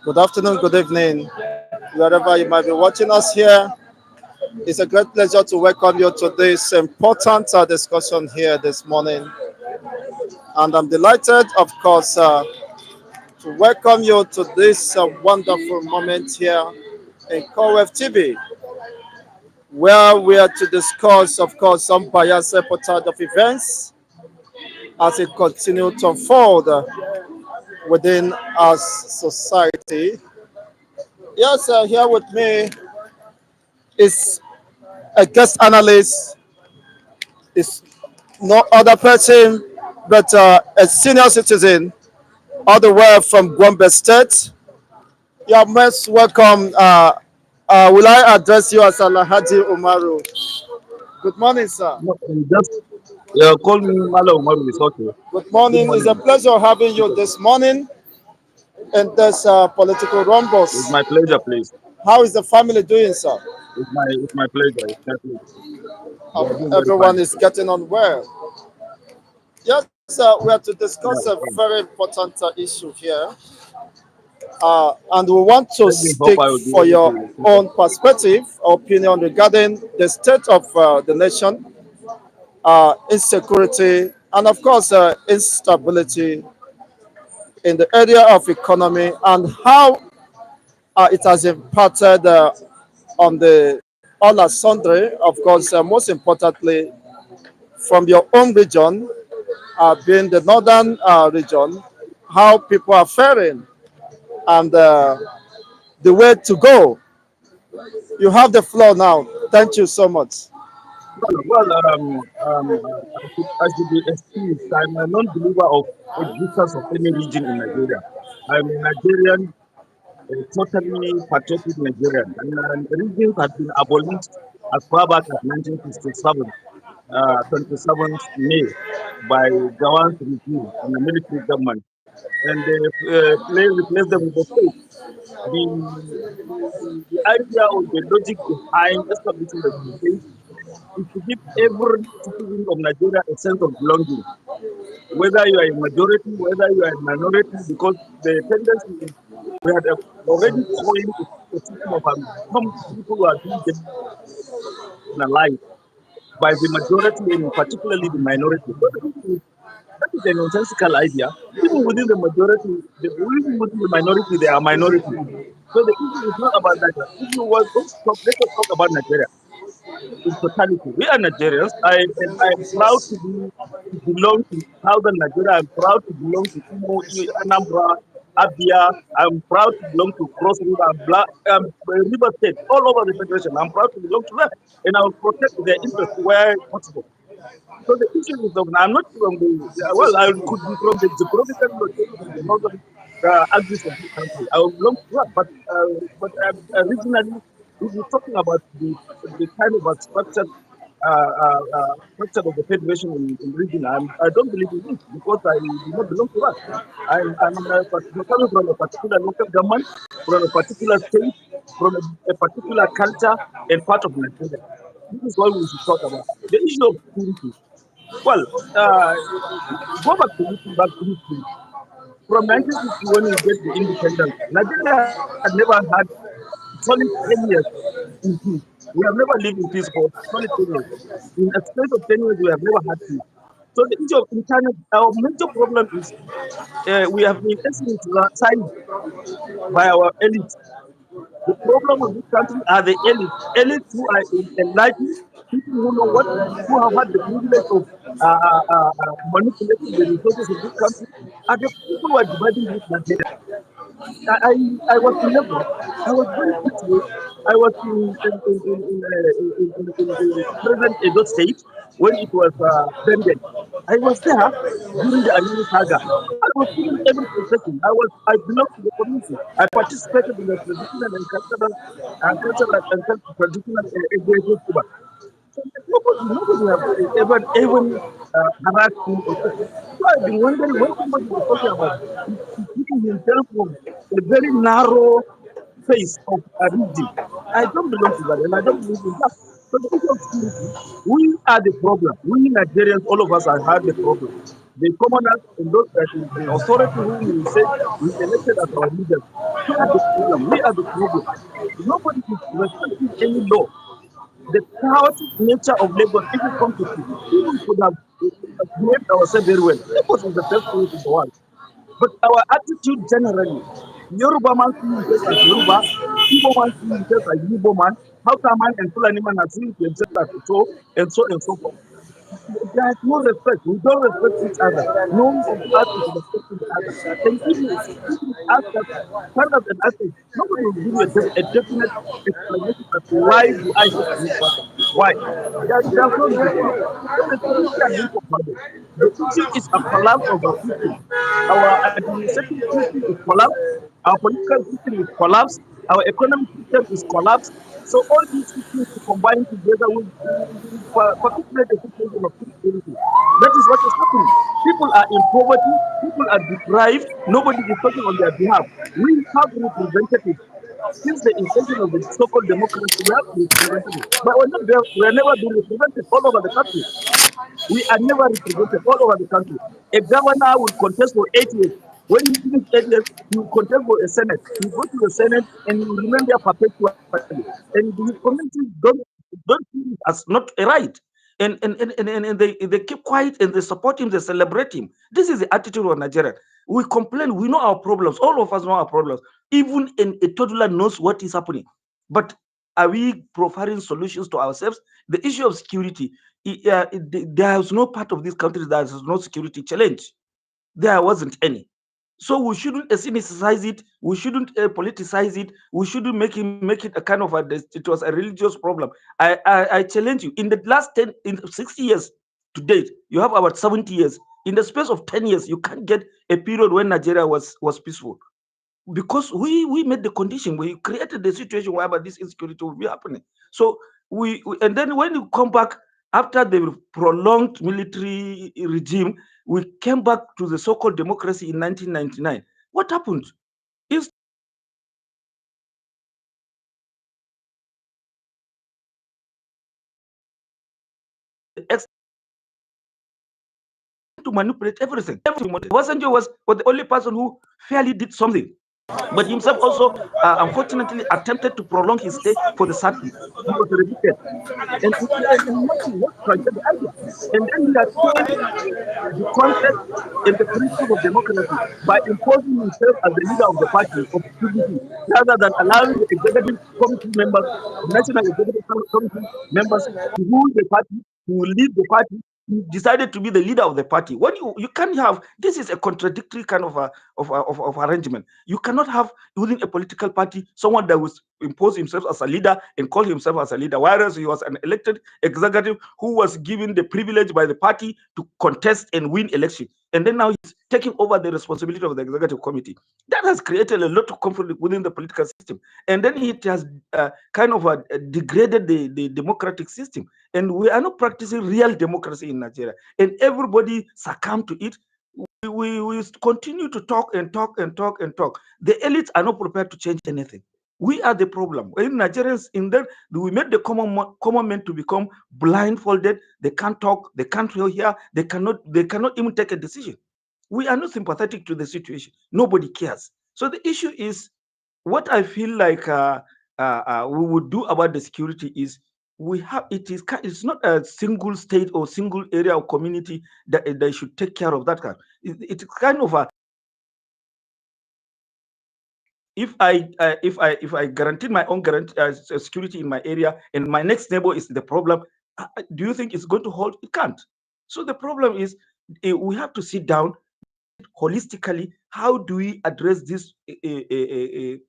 Good afternoon, good evening, wherever you might be watching us here. It's a great pleasure to welcome you to this important discussion here this morning. And I'm delighted, of course, to welcome you to this wonderful moment here in CoWF TV, where we are to discuss, of course, some bias reportage of events as it continues to unfold within our society. Yes, here with me is a guest analyst, is no other person but a senior citizen all the way from Gombe State. You are most welcome. Will I address you as Alhaji Umaru? Good morning, sir. No, just call me Mala Umaru is okay. Good Good morning. It's a morning. pleasure having you this morning in this political It's rumbles. my pleasure, please. How is the family doing, sir? It's my pleasure. It's my pleasure. They are Hope doing very everyone fine. is getting on well. Yes, we are to Yeah, discuss a fine. very important issue here. And we want to Let me hope stick I will be for able your to pick up. own perspective, opinion regarding the state of the nation, insecurity, and of course, instability in the area of economy and how it has impacted on the all our sundry. Of course, most importantly, from your own region, being the northern region, how people are faring and the way to go. You have the floor now. Thank you so much. I should be excused. I'm a non-believer of existence of any region in Nigeria. I'm a Nigerian, a totally patriotic Nigerian. And regions have been abolished as far back as 1967, 27th May, by Gawan's regime and the military government. And they replace them with the state. The idea or the logic behind establishing the state is to give every citizen of Nigeria a sense of belonging, whether you are a majority, whether you are a minority, because the tendency is we had already coined a system of some people who are being marginalized by the majority and particularly the minority. So that is a nonsensical idea. Even within the majority, even within the minority, there are minorities. So the issue is not about that. If you want, let us talk about Nigeria in totality. We are Nigerians. I am proud to belong to Southern Nigeria. I'm proud to belong to Imo, Anambra, Abia. I'm proud to belong to Cross River, River State, all over the federation. I'm proud to belong to them, and I will protect their interests where possible. So the issue is that I'm not from I could be from the geographical location of the northern axis of the country. I would belong to that, but originally, if we're talking about the kind of a structure of the federation in region, I don't believe in it because I do not belong to that. I'm coming from a particular local government, from a particular state, from a particular culture and part of Nigeria. This is what we should talk about. The issue of security. Well, go back to looking back to history. From 1960, when we get the independence, Nigeria had never had solid 10 years in peace. We have never lived in peace for solid 10 years. In a space of 10 years, we have never had peace. So the issue of internet, our major problem is we have been exercised by our elites. The problem of this country are the elites who are enlightened, people who know who have had the privilege of manipulating the resources of this country, are the people who are dividing this Nigeria. I was in Lagos. I was very peaceful. I was in present Edo State when it was bended. I was there during the Anini Saga. I was given every concession. I belonged to the community. I participated in the traditional and traditional festival. So nobody have ever even harassed me or so. So I've been wondering when somebody is talking about keeping himself from a very narrow face of a region. I don't belong to that and I don't believe in that. So the issue of security, we are the problem. We Nigerians, all of us are the problem. The commoners and those that in authority who we say we elected as our leaders. We are the problem. We are the problem. Nobody is respecting any law. The chaotic nature of Lagos, if it comes to it, people could have behaved ourselves very well. Lagos is the best place in the world. But our attitude generally, Yoruba man see himself as Yoruba, Igbo man see himself as Igbo man, Hausa man and Fulani man are seeing themselves as so and so and so forth. There is no respect. We don't respect each other. No one of us is respecting the other. And if you ask us, tell us and ask us, nobody will give you a definite explanation as to why do I hate this person? Why? There's no reason. So the security are being provided. The issue is a collapse of our system. Our administrative system is collapsed. Our political system is collapsed. Our economic system is collapsed. So all these systems combine together will perpetuate the situation of insecurity. That is what is happening. People are in poverty. People are deprived. Nobody is talking on their behalf. We have representatives. Since the invention of the so-called democracy, we have representatives. But we are never being represented all over the country. We are never represented all over the country. A governor will contest for 8 years. When he finishes 8 years, he will contest for a senate. He go to the senate and he will remain there perpetually. And his community don't see it as not a right. And they keep quiet and they support him, they celebrate him. This is the attitude of Nigeria. We complain, we know our problems, all of us know our problems. Even a toddler knows what is happening. But are we providing solutions to ourselves? The issue of security, there is no part of this country that has no security challenge. There wasn't any. So we shouldn't criticize it. We shouldn't politicize it. We shouldn't make it a kind of it was a religious problem. I challenge you. In the last 60 years to date, you have about 70 years. In the space of 10 years, you can't get a period when Nigeria was peaceful, because we made the condition, we created the situation whereby this insecurity will be happening. So and then when you come back after the prolonged military regime, we came back to the so-called democracy in 1999. What happened? Is to manipulate everything. Obasanjo was the only person who fairly did something, but himself also unfortunately attempted to prolong his stay for the certain. He was rejected. And nothing was trying to the idea. And then he had changed the concept and the principle of democracy by imposing himself as the leader of the party of PDP, rather than allowing the executive committee members, national executive committee members, to rule the party, to lead the party. He decided to be the leader of the party. When you can't have, this is a contradictory kind of arrangement. You cannot have within a political party someone that will impose himself as a leader and call himself as a leader, whereas he was an elected executive who was given the privilege by the party to contest and win election. And then now he's taking over the responsibility of the executive committee. That has created a lot of conflict within the political system. And then it has kind of degraded the democratic system. And we are not practicing real democracy in Nigeria. And everybody succumbed to it. We continue to talk and talk and talk and talk. The elites are not prepared to change anything. We are the problem. In Nigerians, in there, we made the common men to become blindfolded. They can't talk, they can't hear, they cannot even take a decision. We are not sympathetic to the situation. Nobody cares. So the issue is, what I feel like we would do about the security is, it's not a single state or single area or community that they should take care of that kind. It's kind of a, if I guarantee my own security in my area and my next neighbor is the problem, do you think it's going to hold? It can't. So the problem is, we have to sit down holistically. How do we address this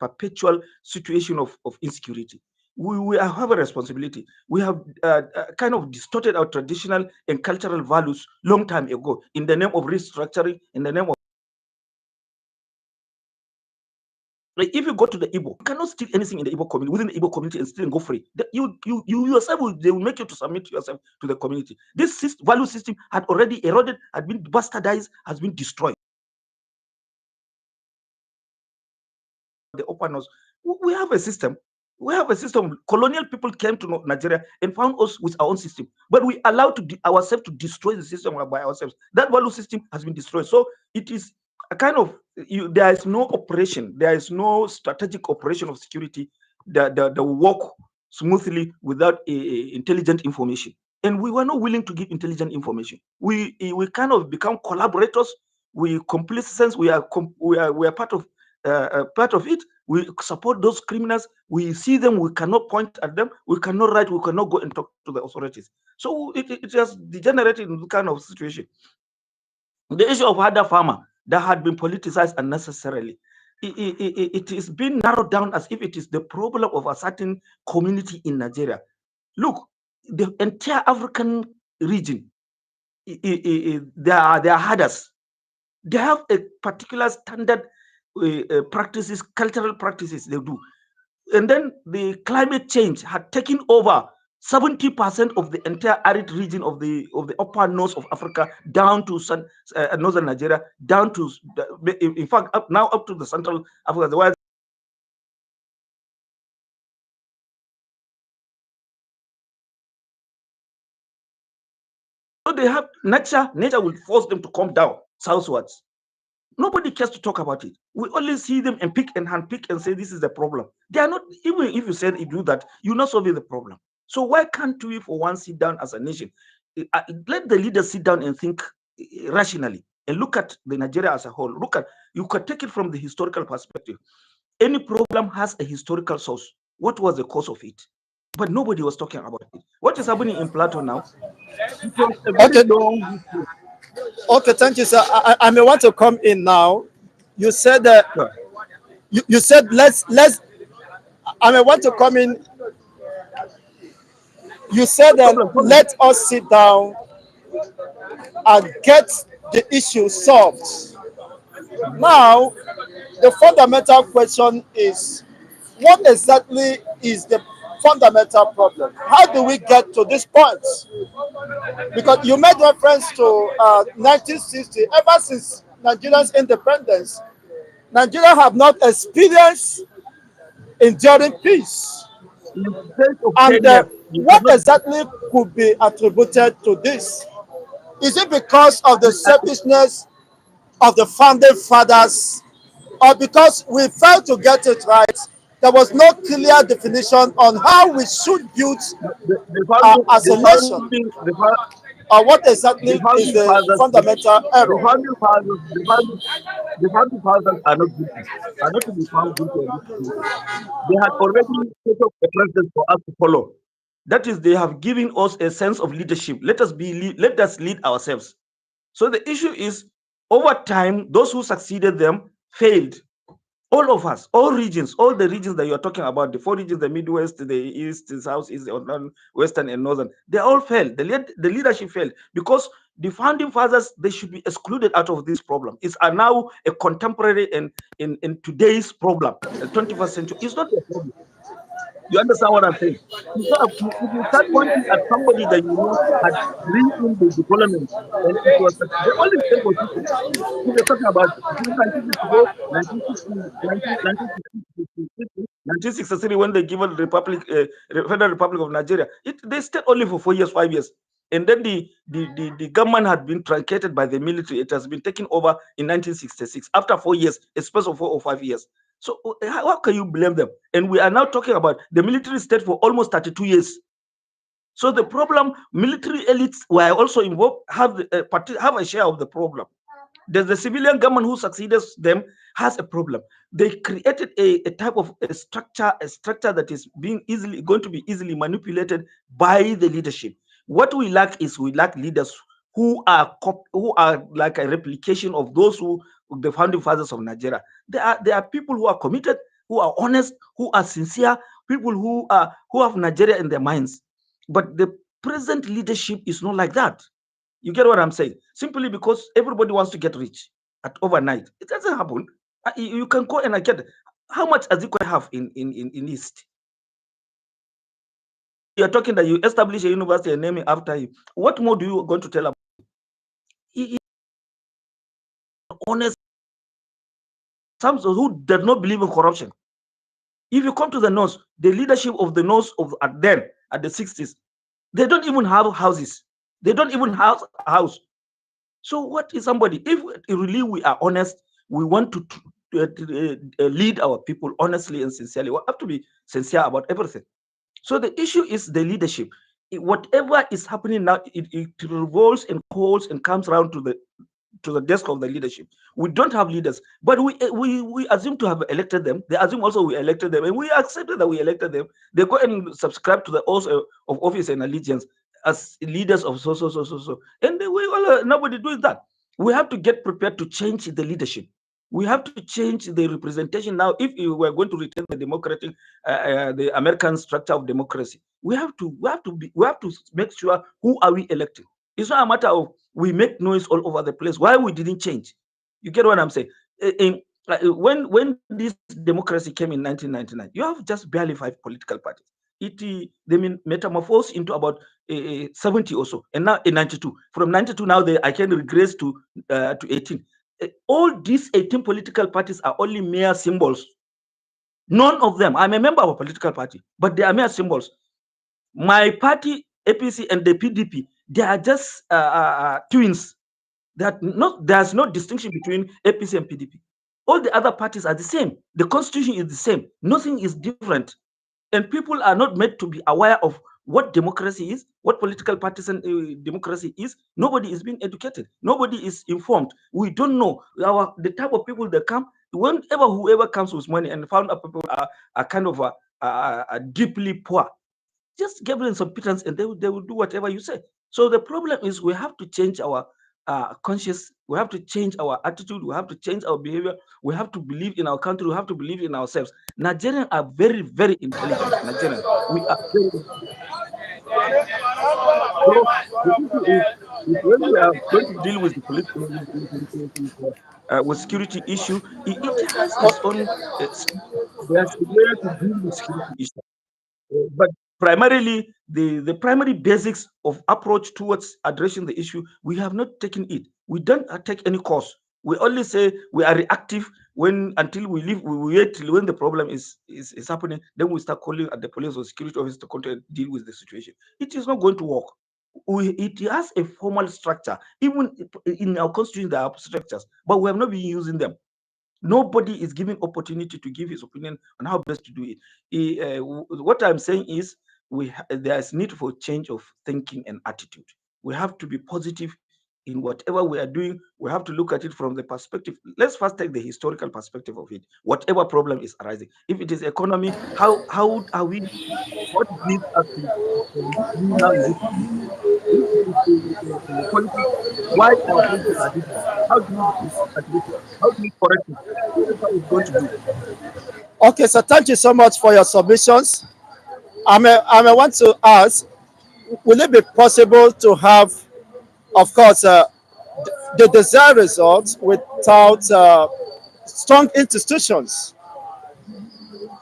perpetual situation of insecurity? We have a responsibility. We have kind of distorted our traditional and cultural values long time ago in the name of restructuring, in the name of, like, if you go to the Igbo, you cannot steal anything in the Igbo community, within the Igbo community, and steal and go free. You yourself, they will make you to submit yourself to the community. This value system had already eroded, had been bastardized, has been destroyed. The openers, we have a system. We have a system. Colonial people came to Nigeria and found us with our own system, but we allowed ourselves to destroy the system by ourselves. That value system has been destroyed. So it is a kind of there is no operation, there is no strategic operation of security that work smoothly without intelligent information. And we were not willing to give intelligent information. We kind of become collaborators. We complicits. We are part of it. We support those criminals. We see them. We cannot point at them. We cannot write. We cannot go and talk to the authorities. So it has degenerated into kind of situation. The issue of Hada Farmer that had been politicized unnecessarily, it is being narrowed down as if it is the problem of a certain community in Nigeria. Look, the entire African region, they are herders. They have a particular standard practices, cultural practices they do. And then the climate change had taken over 70% of the entire arid region of the upper north of Africa, down to northern Nigeria, down to in fact up to the central Africa. Where so they have nature will force them to come down southwards. Nobody cares to talk about it. We only see them and pick and handpick and say this is the problem. They are not, even if you said you do that, you're not solving the problem. So why can't we for once sit down as a nation? Let the leaders sit down and think rationally and look at the Nigeria as a whole. You can take it from the historical perspective. Any problem has a historical source. What was the cause of it? But nobody was talking about it. What is happening in Plateau now? It was a very Okay, long history. okay, thank you, sir. I may want to come in now. You said that Yeah. you said let's. I may want to come in. You said No that problem, come in. let us sit down and get the issue solved. Now, the fundamental question is what exactly is the fundamental problem? How do we get to this point? Because you made reference to 1960, ever since Nigeria's independence, Nigeria have not experienced enduring peace. In the space of 10 And years, you what cannot exactly could be attributed to this? Is it because of the selfishness of the founding fathers, or because we failed to get it right? There was no clear definition on how we should build the founding as the a nation, founding the, fo- or what the exactly is founding the fathers fundamental the error? founding fathers the founding fathers are not guilty, are not to be found guilty of this situation. They had already set up a precedent for us to follow. That is, they have given us a sense of leadership. Let us lead ourselves. So the issue is, over time, those who succeeded them failed. All of us, all regions, all the regions that you are talking about, the four regions, the Midwest, the East, the South, East, Western, and Northern, they all failed. The leadership failed because the founding fathers, they should be excluded out of this problem. It's now a contemporary and in today's problem, the 21st century. It's not a problem. You understand what I'm saying? If you start pointing at somebody that you know had bring in the development, and it was the only state position. If you're talking about between 1954, 1963, when they given Federal Republic of Nigeria, they stayed only for 4 years, 5 years. And then the government had been truncated by the military. It has been taken over in 1966 after 4 years, a space of 4 or 5 years. So how can you blame them? And we are now talking about the military state for almost 32 years. So the problem, military elites were also involved, have a share of the problem. The civilian government who succeeded them has a problem. They created a type of a structure that is going to be easily manipulated by the leadership. What we lack is we lack leaders who are like a replication of those who the founding fathers of Nigeria. There are people who are committed, who are honest, who are sincere, people who have Nigeria in their minds. But the present leadership is not like that. You get what I'm saying? Simply because everybody wants to get rich at overnight. It doesn't happen. You can go and I get how much Azikwe have in East? You're talking that you establish a university and name it after him. What more do you going to tell about? He is honest. Some who does not believe in corruption. If you come to the North, the leadership of the North at the 60s, they don't even have houses. They don't even have a house. So what is somebody? If really we are honest, we want to lead our people honestly and sincerely, we have to be sincere about everything. So the issue is the leadership. Whatever is happening now, it revolves and calls and comes around to the desk of the leadership. We don't have leaders, but we assume to have elected them. They assume also we elected them, and we accepted that we elected them. They go and subscribe to the oath of office and allegiance as leaders of so. And we all, nobody doing that. We have to get prepared to change the leadership. We have to change the representation now. If we were going to retain the democratic, the American structure of democracy, we have to make sure who are we electing. It's not a matter of we make noise all over the place. Why we didn't change? You get what I'm saying? When this democracy came in 1999, you have just barely 5 political parties. They metamorphosed into about 70 or so, and now in 92. From 92 now, I can regress to 18. All these 18 political parties are only mere symbols. None of them. I'm a member of a political party, but they are mere symbols. My party, APC, and the PDP, they are just twins. There's no distinction between APC and PDP. All the other parties are the same. The constitution is the same. Nothing is different. And people are not made to be aware of what democracy is, what political partisan democracy is. Nobody is being educated. Nobody is informed. We don't know the type of people that come. Whoever comes with money and found out people are kind of deeply poor, just give them some pittance and they will do whatever you say. So the problem is we have to change our conscious, we have to change our attitude, we have to change our behavior, we have to believe in our country, we have to believe in ourselves. Nigerians are very, very intelligent. Nigerians, we are very. So the issue is when we are going to deal with the with security issue, it has its own. There's a way to deal with security issue. But primarily, the primary basics of approach towards addressing the issue, we have not taken it. We don't take any course. We only say we are reactive until we leave. We wait till when the problem is happening. Then we start calling at the police or security office to come to deal with the situation. It is not going to work. It has a formal structure. Even in our constitution, there are structures, but we have not been using them. Nobody is given opportunity to give his opinion on how best to do it. What I'm saying is there is need for change of thinking and attitude. We have to be positive in whatever we are doing. We have to look at it from the perspective. Let's first take the historical perspective of it. Whatever problem is arising, if it is economy, how are we? What leads us to now in this situation? If it is politics, why our politics are different? How do we address it? How do we correct it? That's what we're going to do. Okay, so thank you so much for your submissions. I may want to ask, will it be possible to have, of course, the desired results without strong institutions?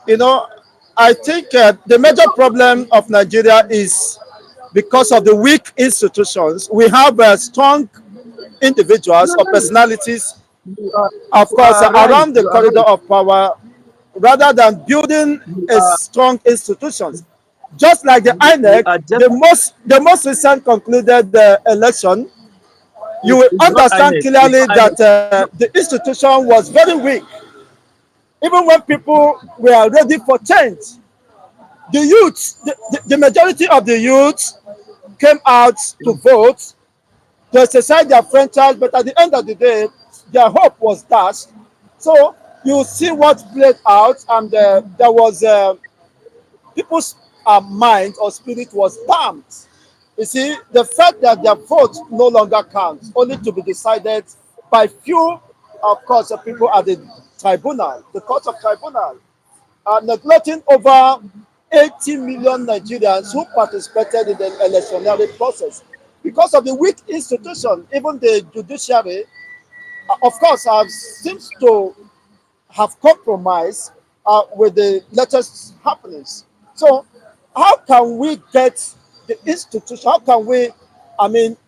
You know, I think the major problem of Nigeria is because of the weak institutions. We have strong individuals You or are right. personalities, You are, of you course, are right. around the You are corridor right. of power, rather than building You a are strong institutions. Just like the you INEC, are just the most recent concluded election, you will it's not understand INEC. It's clearly not INEC. that No, the institution was very weak. Even when people were ready for change, the youth, the majority of the youth came out to vote to exercise their franchise, but at the end of the day, their hope was dashed. So you see what played out, and there was people's mind or spirit was damped. You see, the fact that their vote no longer counts, only to be decided by few, of course, people at the tribunal, the court of tribunal, neglecting over 80 million Nigerians who participated in the electionary process. Because of the weak institution, even the judiciary, of course, seems to have compromised with the latest happenings. So, how can we get the institution? How can we,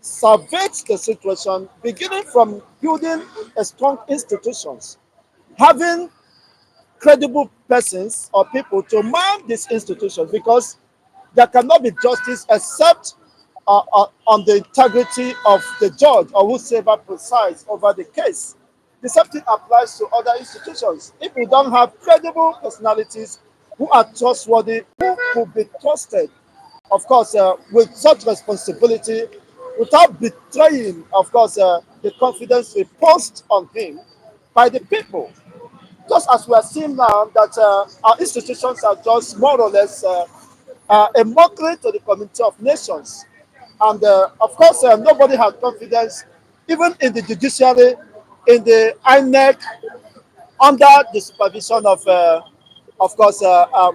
salvage the situation, beginning from building a strong institutions, having credible persons or people to man these institutions, because there cannot be justice except on the integrity of the judge or whosoever presides over the case. The same thing applies to other institutions. If we don't have credible personalities who are trustworthy, who could be trusted, of course, with such responsibility, without betraying, of course, the confidence reposed on him by the people. Just as we are seeing now that our institutions are just more or less a mockery to the community of nations. And of course, nobody has confidence, even in the judiciary, in the INEC, under the supervision of course,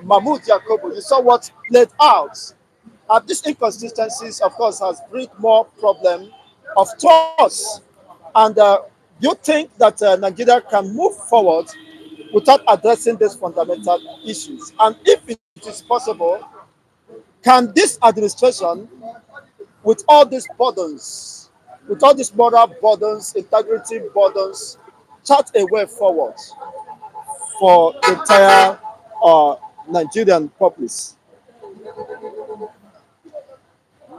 Mahmoud Yakubu. You saw what played out. These inconsistencies, of course, has brought more problem of trust. And you think that Nigeria can move forward without addressing these fundamental issues? And if it is possible, can this administration, with all these burdens, with all these moral burdens, integrity burdens, chart a way forward for the entire Nigerian populace?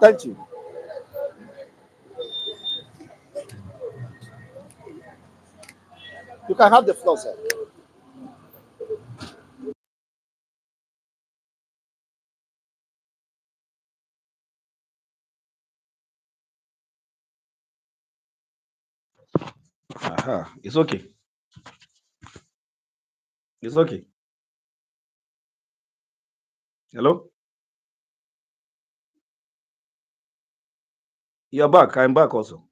Thank you. You can have the floor, sir. Aha, it's okay. It's okay. Hello? You're back. I'm back also.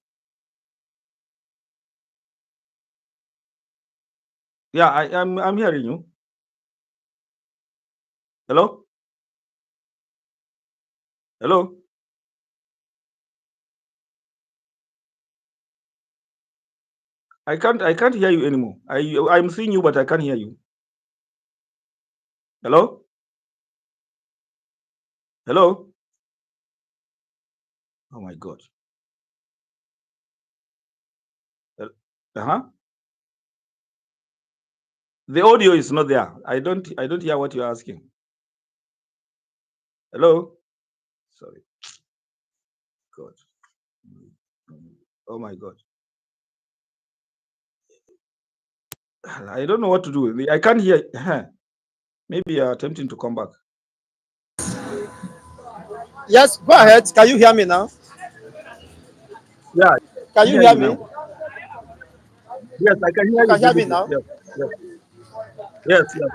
Yeah, I'm hearing you. Hello? Hello? I can't hear you anymore. I'm seeing you, but I can't hear you. Hello? Hello? Oh my God. Uh-huh. The audio is not there. I don't hear what you're asking. Hello? Sorry. God. Oh my God. I don't know what to do. I can't hear. Maybe you're attempting to come back. Yes, go ahead. Can you hear me now? Yeah, Can I you hear hear you me? now. Yes, I can hear You you can hear me beautifully. now? Yes, yes, yes, yes.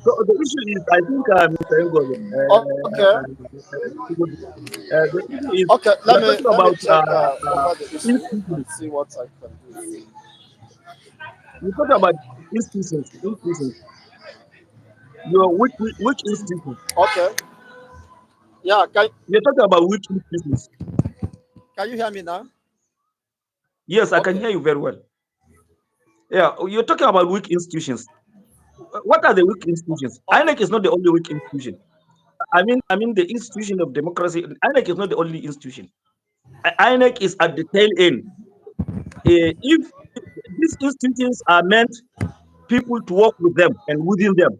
So the issue is, I think, Mr. Ngozi, Okay. the issue is, Okay, we let are me talking let me about check over the issue and institutions. see what I can do. We talk about institutions. Institutions. Which institutions? Okay. Yeah, We are talking about which institutions? can you hear me now? Yes, I can Okay. hear you very well. Yeah, you're talking about weak institutions. What are the weak institutions? Okay. INEC is not the only weak institution. I mean the institution of democracy. INEC is not the only institution. INEC is at the tail end. If these institutions are meant people to work with them and within them,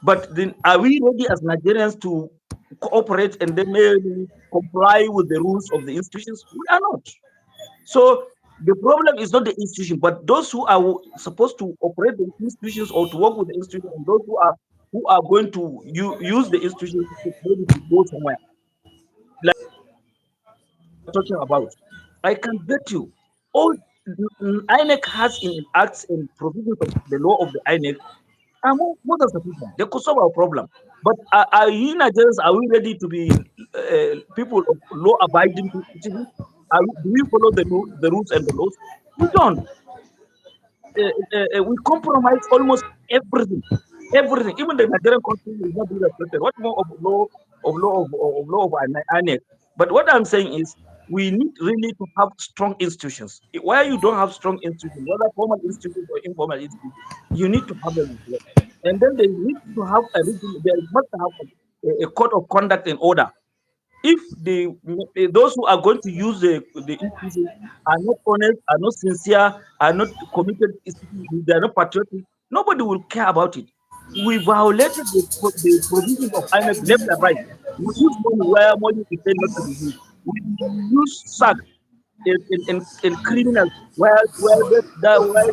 but then are we ready as Nigerians to cooperate and then maybe comply with the rules of the institutions? We are not. So the problem is not the institution, but those who are supposed to operate the institutions or to work with the institutions, and those who are going to use the institutions to maybe to go somewhere. Like we're talking about, I can bet you all INEC has in acts and provisions of the law of the INEC are more than sufficient. They could solve our problem. But are you Nigerians, are we ready to be people of law-abiding citizens? Do we follow the rules and the laws? We don't. We compromise almost everything. Everything. Even the Nigerian constitution is not being respected. What more of law of INEC? But what I'm saying is we need really to have strong institutions. Where you don't have strong institutions, whether formal institutions or informal institutions, you need to have them in place. And then they need to have they must have a code of conduct and order. If those who are going to use the institution are not honest, are not sincere, are not committed, they are not patriotic, nobody will care about it. We violated the provisions of INEC left and right. We use money where money is said not to be used. We use SAC in criminals where it's not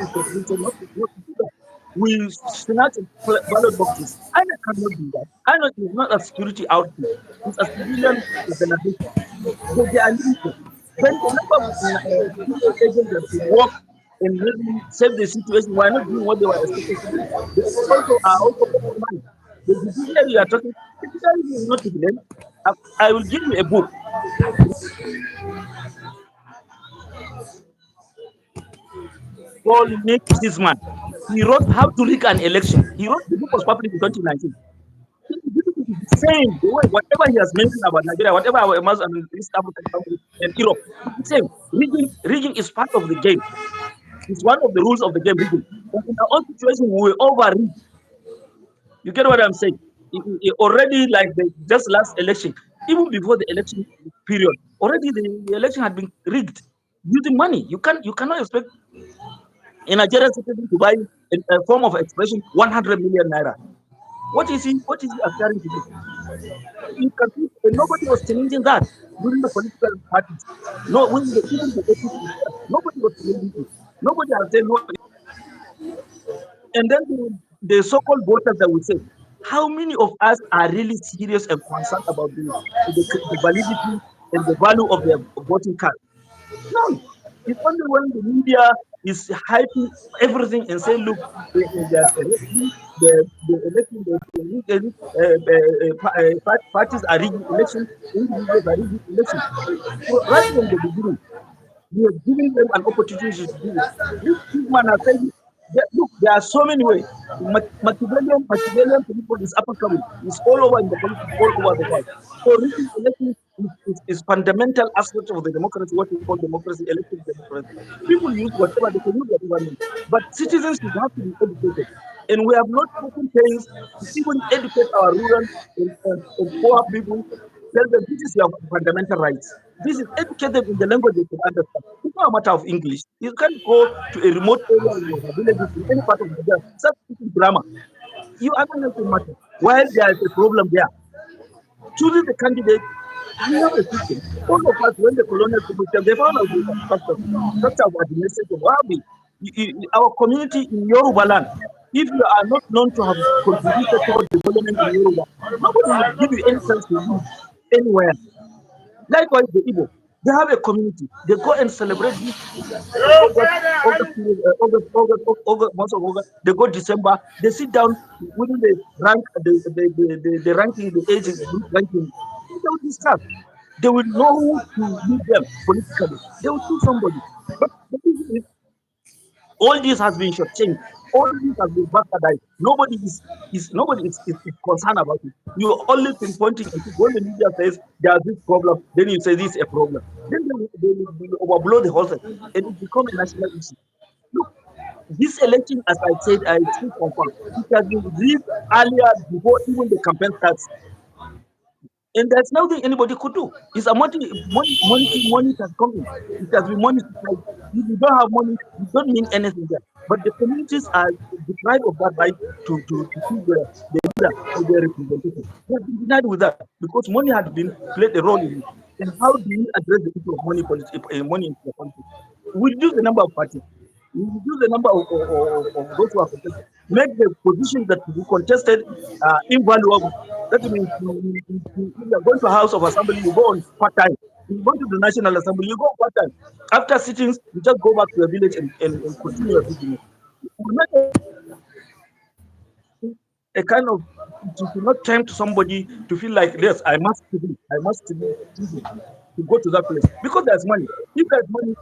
to do that. We snatch ballot boxes. INEC cannot do that. INEC is not a security outfit. It's a civilian organization. They are limited. Then the number of security agents that could work and maybe save the situation were not doing what they were expected to do. They also are also compromised. The judiciary you are talking, the judiciary is not to blame. I will give you a book. Paul Nick Sisman. He wrote How to Rig an Election. He wrote the book was published in 2019. The same, the way, whatever he has mentioned about Nigeria, whatever our East African countries and Europe, it's the same. Rigging is part of the game. It's one of the rules of the game, rigging. And in our own situation, we over rig. You get what I'm saying? Already, like just last election, even before the election period, already the election had been rigged using money. You cannot expect a Nigerian citizen to buy a form of expression 100 million naira. What is he aspiring to do? You can see, nobody was challenging that during the political parties. No, when even the APC, nobody was challenging it. Nobody has said no. And then the so-called voters that we say, how many of us are really serious and concerned about the validity and the value of their voting card? No. It's only when the media is hyping everything and saying, look, there's election, the election, parties are rigging elections, individuals are rigging elections. So right from the beginning, we are giving them an opportunity to do it. This man has said, look, there are so many ways. Machiavellian people is applicable. It's all over in the politics, all over the world. So rigging elections is fundamental aspect of the democracy, what we call democracy, elective democracy. People use whatever they can use whatever means. But citizens should have to be educated. And we have not taken pains to even educate our rural and poor people. Tell them this is your fundamental rights. This is educate them in the language they can understand. It's not a matter of English. You can't go to a remote area in your village in any part of the world, start speaking grammar. You understand the matter. While there is a problem there, choosing the candidate, we have a system. All of us, when the colonial people came, they found out the structure of administration. Our community in Yoruba land, if you are not known to have contributed toward development in Yoruba, nobody will give you any chance to live anywhere. Likewise, the Igbo, they have a community. They go and celebrate this month of August. They go December. They sit down within the rank, the ranking, the age ranking. They will discuss. They will know who to lead them politically. They will choose somebody. But the thing is, all this has been shortchanged. All this has been bastardized. Nobody is concerned about it. You are only pinpointing it. When the media says there's this problem, then you say this is a problem. Then they will overblow the whole thing, and it becomes a national issue. Look, this election, as I said, I still confirm, it has been rigged earlier before even the campaign starts. And there's nothing anybody could do. It's a money has come in. It has been money. If you don't have money, you don't mean anything there. But the communities are deprived of that right to choose the leader or their representation. They have been denied with that because money had been played a role in it. And how do you address the issue of money in the country? We reduce the number of parties. We reduce the number of those who are contested. Make the positions that to be contested invaluable. That means if you are going to a house of assembly, you go on part time. If you go to the National Assembly, you go on part time. After sittings, you just go back to your village and continue your business. We make a kind of, it should not tempt somebody to feel like, yes, I must do to go to that place because there's money. If there's money,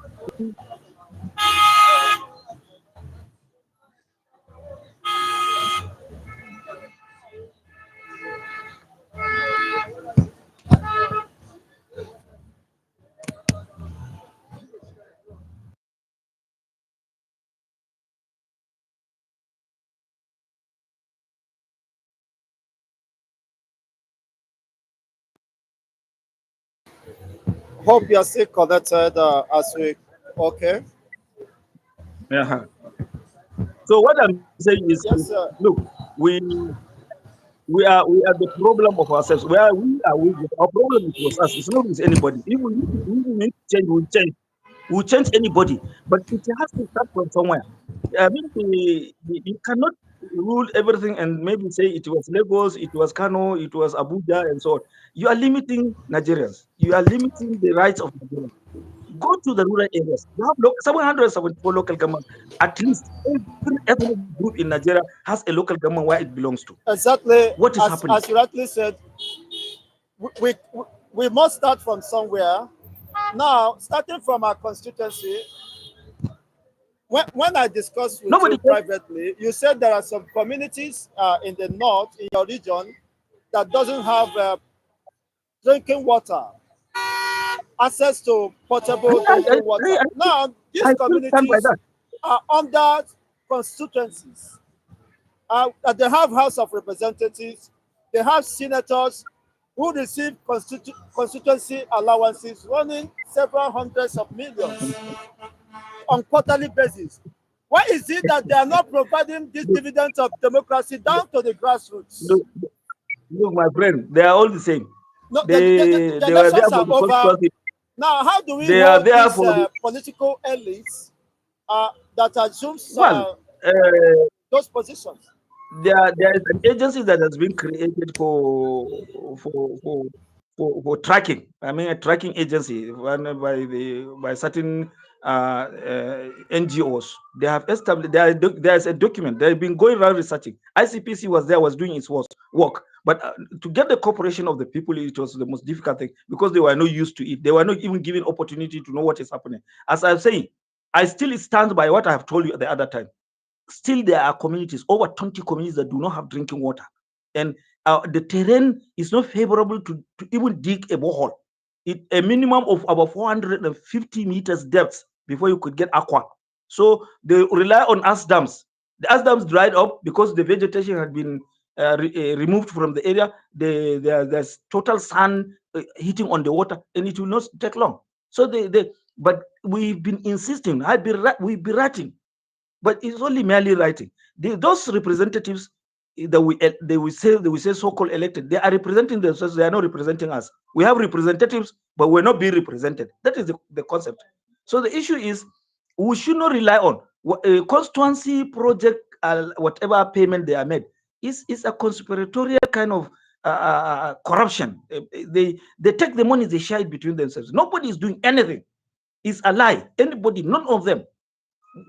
Hope you are still connected as we. Okay. yeah. So what I'm saying is, Yes, sir. look, we are the problem of ourselves. We are we. Our problem is with us. It's not with anybody. If we need to change, we'll change. will change anybody, but it has to start from somewhere. I mean, you cannot rule everything and maybe say it was Lagos, it was Kano, it was Abuja, and so on. You are limiting Nigerians. You are limiting the rights of Nigerians. Go to the rural areas. You have 774 local governments. At least every ethnic group in Nigeria has a local government where it belongs to. Exactly, What is happening? as you rightly said, we, we, we must start from somewhere. Now, starting from our constituency, when I discussed with Nobody you cares. privately, you said there are some communities in the north, in your region, that doesn't have drinking water, access to potable drinking water. Now, these I still stand by communities that. are under constituencies. They have House of Representatives, they have senators who receive constituency allowances running several hundreds of millions on quarterly basis. Why is it that they are not providing this Look, dividend of democracy down to the grassroots? look, look, my friend, they are all the same. No, They the they were there elections for are the over. constituency. Now, how do we They are hold there these for the political elites that assumes well. Uh, those positions? there is an agency that has been created for for for tracking. I mean, a tracking agency run by certain NGOs. They have established. There's a document. They've been going around researching. ICPC was there, was doing its work, but to get the cooperation of the people, it was the most difficult thing because they were not used to it. They were not even given opportunity to know what is happening. As I'm saying, I still stand by what I have told you at the other time. Still there are communities, over 20 communities, that do not have drinking water, and the terrain is not favorable to even dig a borehole. A minimum of about 450 meters depth before you could get aqua. So they rely on ash dams. The ash dams dried up because the vegetation had been removed from the area. There's total sun hitting on the water, and it will not take long. So but we've been insisting. We've been writing, but it's only merely writing. Those representatives they will say so-called elected. They are representing themselves. They are not representing us. We have representatives, but we're not being represented. That is the concept. So the issue is we should not rely on a constituency project. Whatever payment they are made is a conspiratorial kind of corruption. They take the money, they share it between themselves. Nobody is doing anything. It's a lie. Anybody, none of them.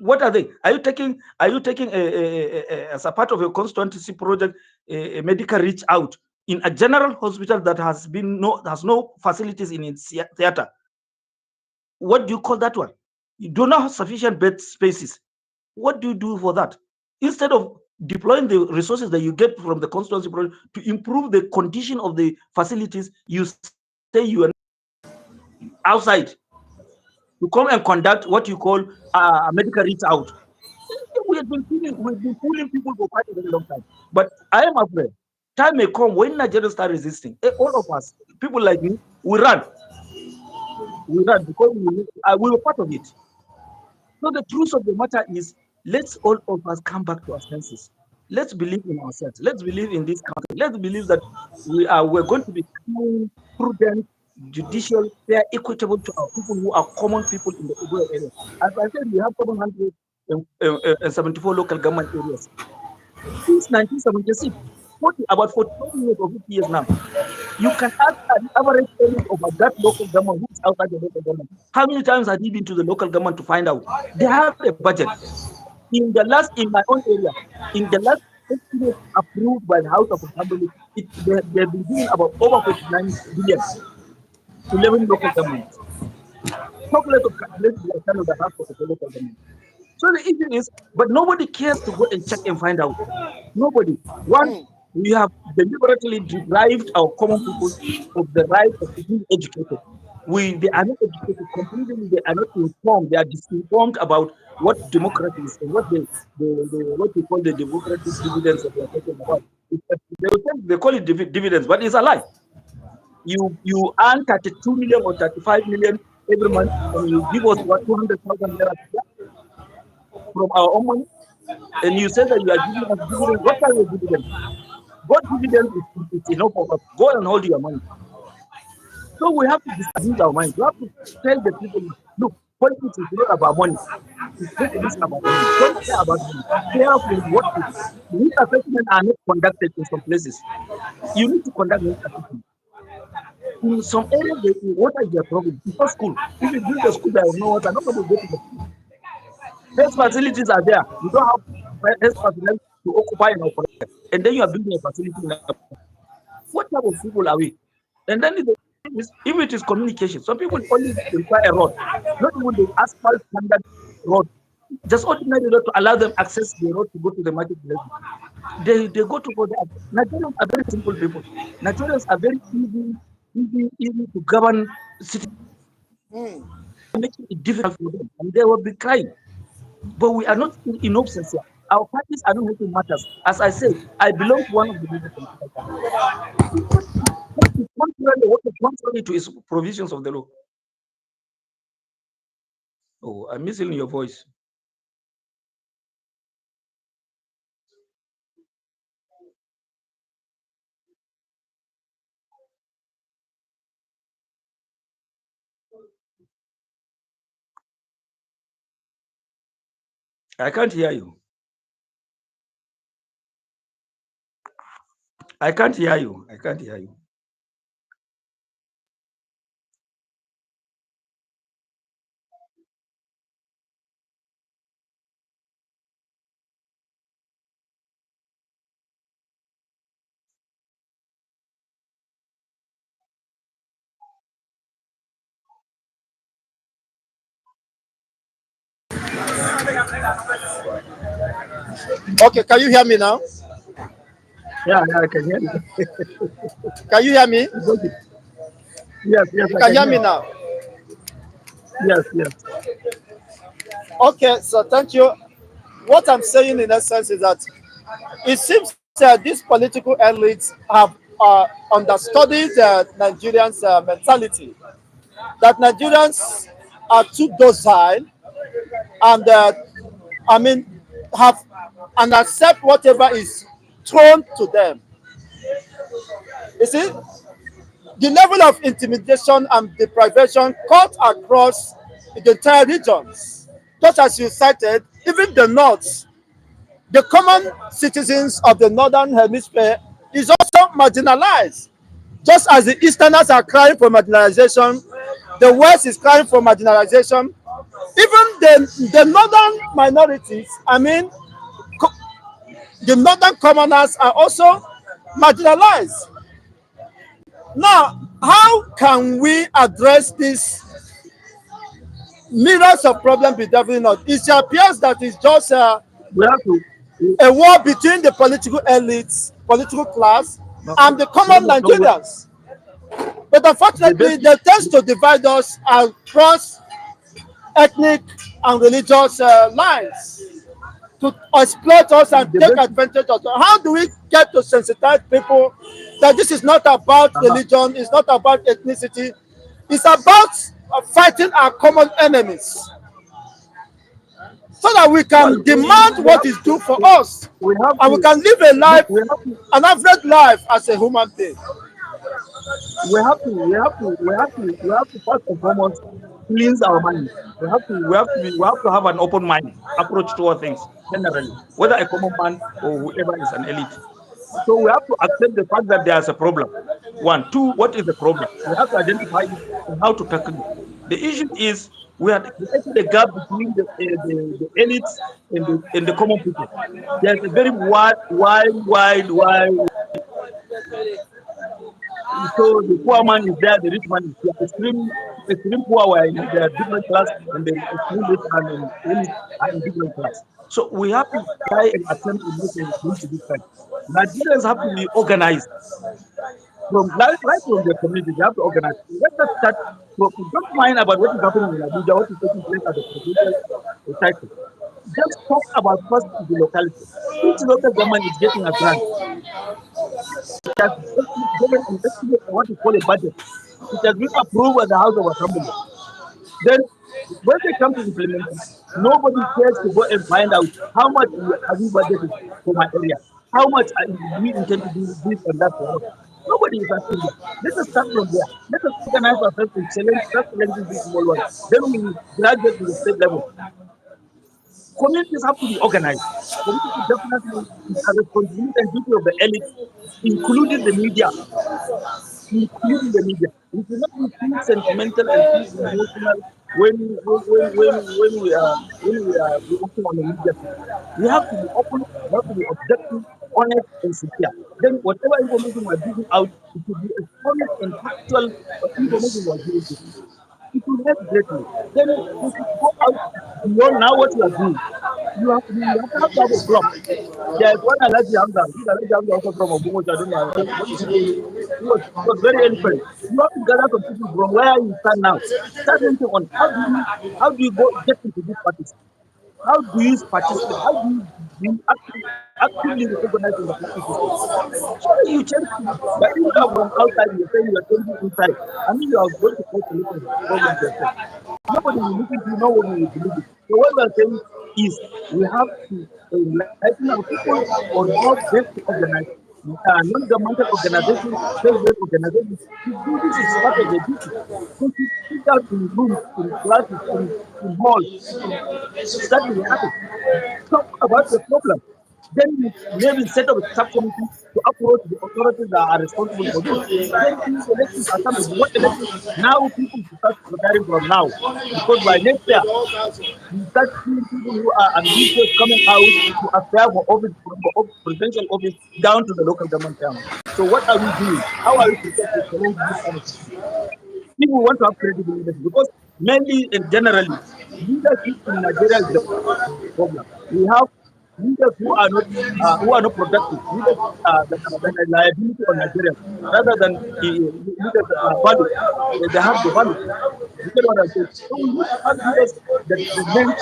What are they? Are you taking as a part of a constituency project a medical reach out in a general hospital that has no facilities in its theater? What do you call that one? You do not have sufficient bed spaces. What do you do for that? Instead of deploying the resources that you get from the constituency project to improve the condition of the facilities, you say you are outside to come and conduct what you call a medical reach out. We've been fooling people for quite a very long time. But I am afraid time may come when Nigerians start resisting. All of us, people like me, we run because we were part of it. So the truth of the matter is, let's all of us come back to our senses. Let's believe in ourselves. Let's believe in this country. Let's believe that we're going to be kind, prudent, judicial, fair, equitable to our people who are common people in the rural area. As I said, we have 774 local government areas. Since 1976, about 40 years or 50 years now, you can ask the average age of that local government who is outside the local government. How many times has he been to the local government to find out? They have a budget. In my own area, in the last estimate approved by the House of Assembly, they've been given about over 49 billion to 11 local governments. Calculate of calculate the kind of the house of the local government. So the issue is, but nobody cares to go and check and find out. Nobody. One, we have deliberately deprived our common people of the right of being educated. They are not educated completely. They are not informed. They are disinformed about what democracy is and what we call the democratic dividends that we are talking about. They call it dividends, but it's a lie. You earn 32 million or 35 million every month, and you give us what 200,000 naira from our own money, and you say that you are giving us dividends. What kind of dividends? What dividends is enough for us? Go and hold your money. So we have to disabuse our minds. We have to tell the people, look, Politics is not about money. It's not about money. Don't care about money. Care for what is. Risk assessment are not conducted in some places. You need to conduct risk assessment. In some areas, water is a problem. It's not school. If you build a school that has no water, nobody will go to the school. Health facilities are there. You don't have health facilities to occupy an operation. And then you are building a facility in a. What type of people are we? And then if it is communication, some people only require a road, not even the asphalt standard road, just ordinary road to allow them access the road to go to the marketplace. They go to go there. Nigerians are very simple people. Nigerians are very easy to govern cities, making it difficult for them, and they will be crying. But we are not in obsession. Our parties are not making matters. As I said, I belong to one of the major political parties. What is contrary to its provisions of the law? Oh, I'm missing your voice. I can't hear you. I can't hear you. I can't hear you. Okay, can you hear me now? Yeah, I can hear you. Can you hear me? Okay. Yes, You I can can hear hear. me now. Yes. Okay, so thank you. What I'm saying in essence is that it seems that these political elites have understudied Nigerians' mentality. That Nigerians are too docile and I mean have and accept whatever is thrown to them. You see, the level of intimidation and deprivation cut across the entire regions. Just as you cited, even the North, the common citizens of the Northern Hemisphere is also marginalized. Just as the Easterners are crying for marginalization, the West is crying for marginalization. Even the Northern minorities, I mean, the Northern commoners are also marginalized. Now, how can we address this myriads of problems bedeviling us? It appears that it's just We have to. a war between the political elites, political class, No, and the common no, Nigerians. But the unfortunately, basic. they tend to divide us across ethnic and religious lines to exploit us and The take basic. advantage of us. How do we get to sensitize people that this is not about Uh-huh. religion, it's not about ethnicity, it's about fighting our common enemies so that we Well, can demand what is due for us we have and we to can live a look. life, an average life as a human being. We have to first and foremost cleanse our mind. We have to have an open mind approach to all things generally, whether a common man or whoever is an elite. So we have to accept the fact that there's a problem. One, two, what is the problem? We have to identify it and how to tackle it. The issue is we have created a gap between the elites and the common people. There's a very wide. So the poor man is there, the rich man is here. Extreme poor were in their different class, and the extreme rich and elite are in different class. So we have to try and attempt to make a bridge to this time. Nigerians have to be organized from right from the community. They have to organize. Let us start. Don't mind about what is happening in Abuja, what is taking place at the provincial cycle. Just talk about first the locality. Each local government is getting a grant. It has given investment what is called a budget. It has been approved by the House of Assembly. Then when they come to implementation, nobody cares to go and find out how much have you budgeted for my area, how much do we intend to do this and that for us. Nobody is asking that. Let us start from there. Let us organize ourselves to challenge, start challenging this small one. Then we graduate to the state level. Communities have to be organized. Communities definitely is a responsibility and duty of the elite, including the media, including the media. We should not be too sentimental and too emotional when we are working on the media system. We have to be open, we have to be objective, honest, and sincere. Then whatever information we are giving out, it should be as honest and factual information we are giving to people. It will help greatly. Then we should go out beyond now what we are doing. You have to have a club. There's one Alaji Hamza. This Alaji Hamza also from Obumo. I don't know what is his name. He was very eloquent. You have to gather some people from where you stand now. Start thinking on how do you go get into these parties? How do you participate? How do you actively recognize in the party system? So that you change things. But if you are from outside, you're saying you are changing inside. I mean, you are going to cause a lot of problems yourself. Nobody will listen to you, nobody will believe it. So what we are saying is we have to enlighten our people on how best to organize non-governmental organizations, faith-based organizations. To do this is part of the duty. So to sit out in rooms, in classes, in halls, in study habits, talk about the problem. Then you maybe set up a subcommittee to approach the authorities that are responsible for this. Then these elections are coming. What elections? Now people should start preparing from now. Because by next year, you start seeing people who are ambitious coming out to apply for office, for presidential office down to the local government chairman. So what are we doing? How are we prepared to challenge this kind of system? People want to have credible leadership because mainly and generally, leadership in Nigeria is the problem. We have leaders who are not productive, leaders that are liability on Nigerians rather than leaders that are value. They have the value. You get what I'm saying? So we need to have leaders that present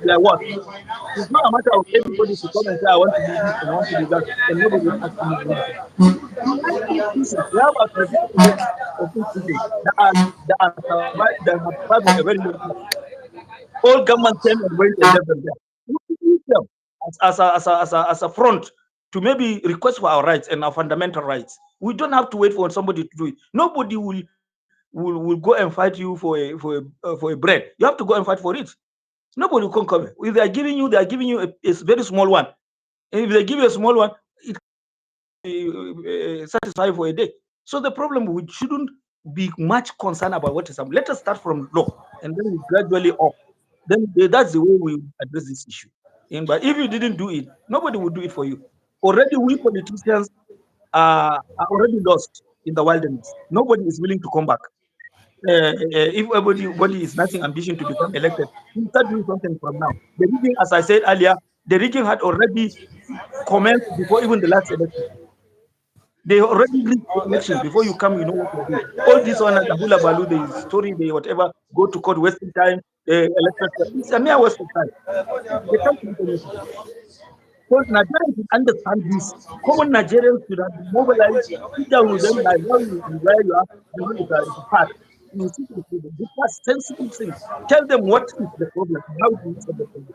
their work. It's not a matter of everybody to come and say, I want to do this and I want to do that, and nobody is asking me anything. We have institutions, we have accredited of institutions that have survived a very long time. All government came and went and left them there. We use them as a front to maybe request for our rights and our fundamental rights. We don't have to wait for somebody to do it. Nobody will go and fight you for a bread. You have to go and fight for it. Nobody will come. If they are giving you a very small one. And if they give you a small one, it satisfy for a day. So the problem, we shouldn't be much concerned about what is happening. Let us start from low and then we gradually up. Then that's the way we address this issue. But if you didn't do it, nobody will do it for you. Already, we politicians are already lost in the wilderness. Nobody is willing to come back. If everybody is nothing ambition to become elected, we start doing something from now. The rigging, as I said earlier, the rigging had already commenced before even the last election. They already rigged the election before you come. You know what to do. All this one, the hula balu, the story, the whatever, go to court, wasting time, elected. It's a mere waste of time. They can't do anything. Because Nigerians should understand this. Common Nigerians should have been mobilized, sit down with them like where you are, it's a part. You sit with them, discuss sensitive things. Tell them what is the problem, how do you solve the problem,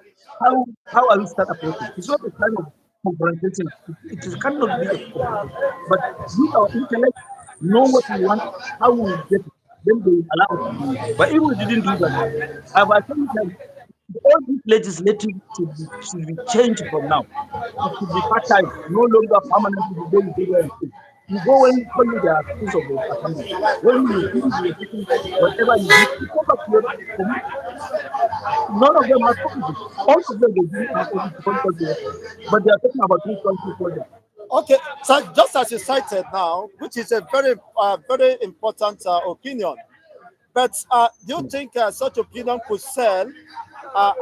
how are we start approaching. It's not a kind of confrontation. It cannot be a confrontation. But use our intellect, know what we want, how we will get it. Then they will allow us to do it. But if we didn't do that, I've told them all these legislative should be changed from now. It should be part-time, no longer permanent. You go, you go and stay. You go when only there are things of the assembly. When you finish your sitting, whatever you do, you come back to your community. None of them have offices. All of them they didn't have offices because they were, but they are talking about 3 projects. Okay, so just as you cited now, which is a very important opinion, but do you think such opinion could sell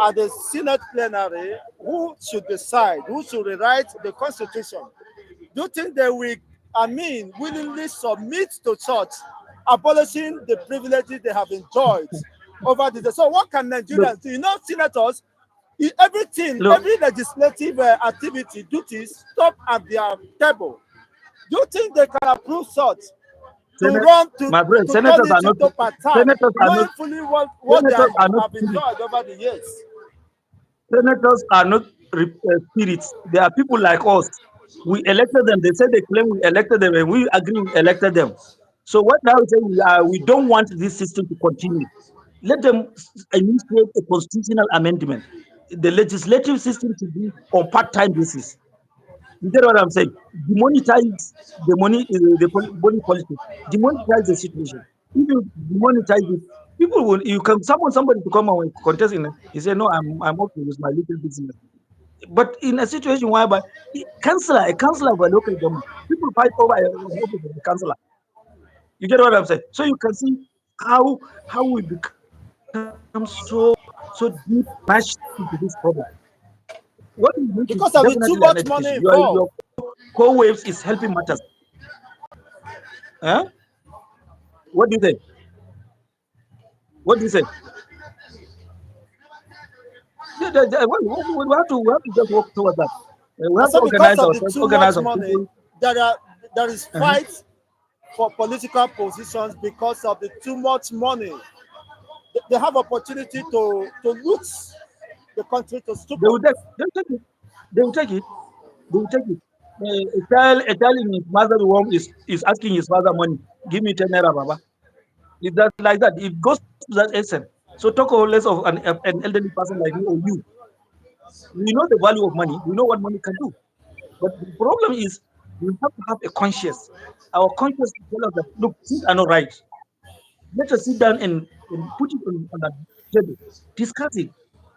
at the Senate plenary? Who should decide? Who should rewrite the Constitution? Do you think they will, willingly submit to such, abolishing the privileges they have enjoyed over the days? So what can Look, Nigerians do? You know, senators, everything, look, every legislative activity, duties stop at their table. Do you think they can approve such to Senate, run to, my friend, to turn it into part time, senators are not knowing fully what they senators are not have spirits. enjoyed over the years? Senators are not spirits. They are people like us. We elected them. They said they claim we elected them, and we agree we elected them. So what now is saying we don't want this system to continue. Let them initiate a constitutional amendment. The legislative system should be on part-time basis. You get what I'm saying? Demonetize the money politics. Demonetize the situation. If you demonetize it, people will. You can summon somebody to come and contest in it. He say, "No, I'm okay with my little business." But in a situation whereby a councillor of a local government, people fight over an office of the councillor. You get what I'm saying? So you can see how we become so deep mashed into this problem. What we need is Because of the definitely too an much education. money Your involved. co-waves is helping matters. Huh? What do you think? What do you say? We have to just work towards that. We I have to said because organize of the ourselves, too organize much our money, people. there is Uh-huh. fight for political positions because of the too much money. They have opportunity to loot the country to They stupor. will take. They will take it. They will take it. They will take it. A child in his mother's womb is asking his father money. Give me 10 naira, Baba. Is that like that? It goes to that extent. So talk of less of an elderly person like me or you. We know the value of money. We know what money can do. But the problem is we have to have a conscience. Our conscience to tell us that look, things are not right. Let us sit down and put it on the table, discuss it.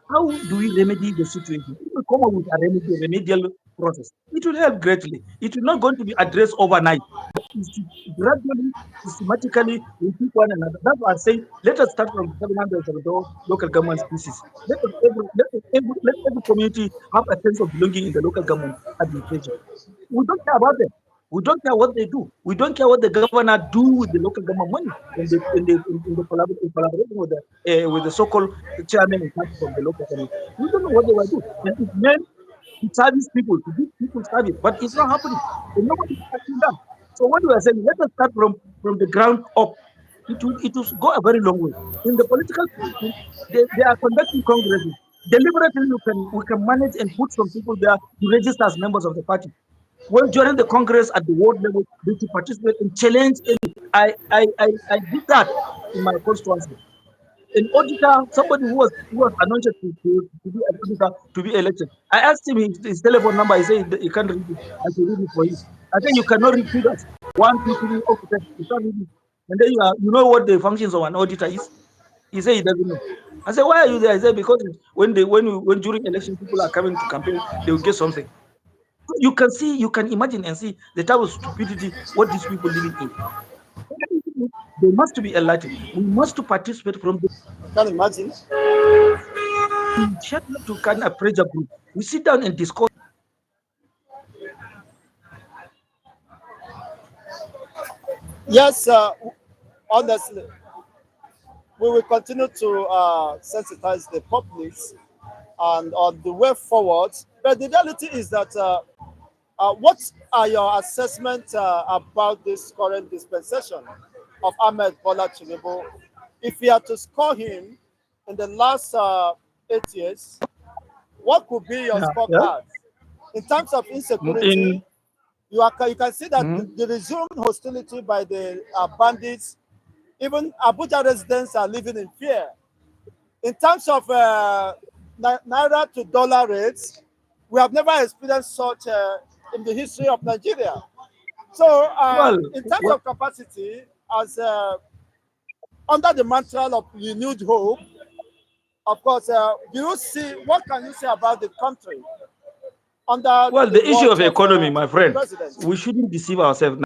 How do we remedy the situation? If we come up with a remedial process, it will help greatly. It will not going to be addressed overnight. It should gradually, systematically, repeat one another. That's why I say, let us start from 774 local government species. Let every community have a sense of belonging in the local government administration. We don't care about them. We don't care what they do. We don't care what the governor do with the local government money in collaboration with the so-called chairman in charge of the local government. We don't know what they will do. And it's meant to service people, to give people service, but it's not happening. And nobody is acting that. So what we are saying, let us start from the ground up. It will go a very long way. In the political system, they are conducting congresses. Deliberately, we can manage and put some people there to register as members of the party. When during the Congress at the world level, they to participate and challenge any. I did that in my constituency. An auditor, somebody who was anointed to be an auditor to be elected. I asked him his telephone number. He said he can't read it. I should read it for him. I said you cannot read figures. 1, 2, 3, okay, you can't read it. And then you know what the functions of an auditor is? He said he doesn't know. I said, why are you there? I said, because when during election people are coming to campaign, they will get something. You can see, you can imagine and see the type of stupidity what these people living in. They must be enlightened. We must to participate from the Can you imagine? shut up to kind of pressure group. We sit down and discuss. Yes, honestly, we will continue to sensitize the populace and on the way forward. But the reality is that what are your assessment about this current dispensation of Ahmed Bola Tinubu? If you had to score him in the last 8 years, what could be your Yeah. scorecard? In terms of insecurity, In you can see that mm, the resumed hostility by the bandits, even Abuja residents are living in fear. In terms of naira to dollar rates, we have never experienced such in the history of Nigeria. So, well, in terms well, of capacity, as under the mantra of renewed hope, of course, do you see what can you say about the country under well, the the issue watch of of economy, my the friend, president? we shouldn't deceive ourselves.